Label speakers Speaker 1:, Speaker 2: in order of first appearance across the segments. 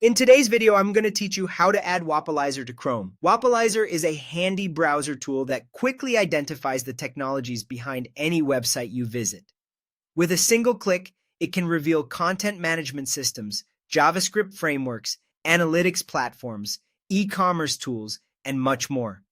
Speaker 1: In today's video, I'm going to teach you how to add Wappalyzer to Chrome. Wappalyzer is a handy browser tool that quickly identifies the technologies behind any website you visit. With a single click, it can reveal content management systems, JavaScript frameworks, analytics platforms, e-commerce tools, and much more.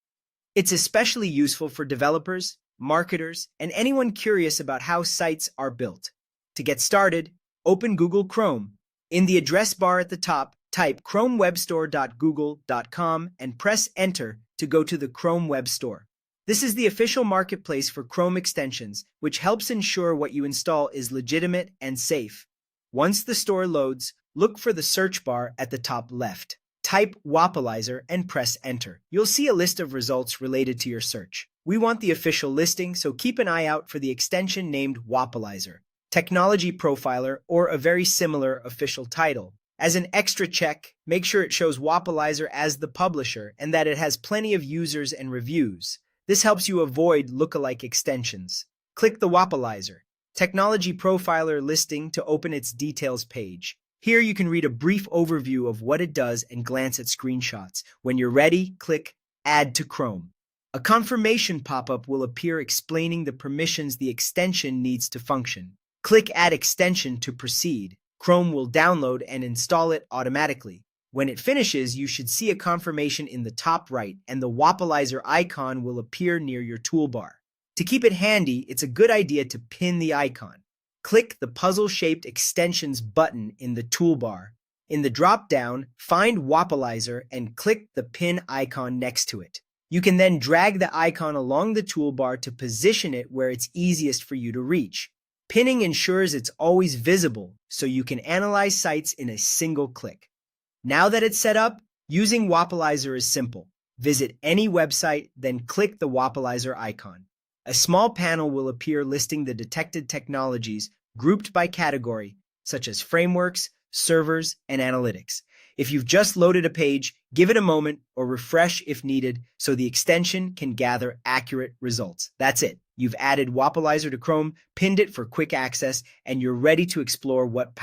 Speaker 1: It's especially useful for developers, marketers, and anyone curious about how sites are built. To get started, open Google Chrome. In the address bar at the top, type chromewebstore.google.com and press Enter to go to the Chrome Web Store. This is the official marketplace for Chrome extensions, which helps ensure what you install is legitimate and safe. Once the store loads, look for the search bar at the top left. Type Wappalyzer and press Enter. You'll see a list of results related to your search. We want the official listing, so keep an eye out for the extension named Wappalyzer, Technology Profiler, or a very similar official title. As an extra check, make sure it shows Wappalyzer as the publisher and that it has plenty of users and reviews. This helps you avoid lookalike extensions. Click the Wappalyzer Technology Profiler listing to open its details page. Here you can read a brief overview of what it does and glance at screenshots. When you're ready, click Add to Chrome. A confirmation pop-up will appear explaining the permissions the extension needs to function. Click Add Extension to proceed. Chrome will download and install it automatically. When it finishes, you should see a confirmation in the top right, and the Wappalyzer icon will appear near your toolbar. To keep it handy, it's a good idea to pin the icon. Click the puzzle-shaped Extensions button in the toolbar. In the drop-down, find Wappalyzer and click the pin icon next to it. You can then drag the icon along the toolbar to position it where it's easiest for you to reach. Pinning ensures it's always visible, so you can analyze sites in a single click. Now that it's set up, using Wappalyzer is simple. Visit any website, then click the Wappalyzer icon. A small panel will appear listing the detected technologies grouped by category, such as frameworks, servers, and analytics. If you've just loaded a page, give it a moment or refresh if needed so the extension can gather accurate results. That's it. You've added Wappalyzer to Chrome, pinned it for quick access, and you're ready to explore what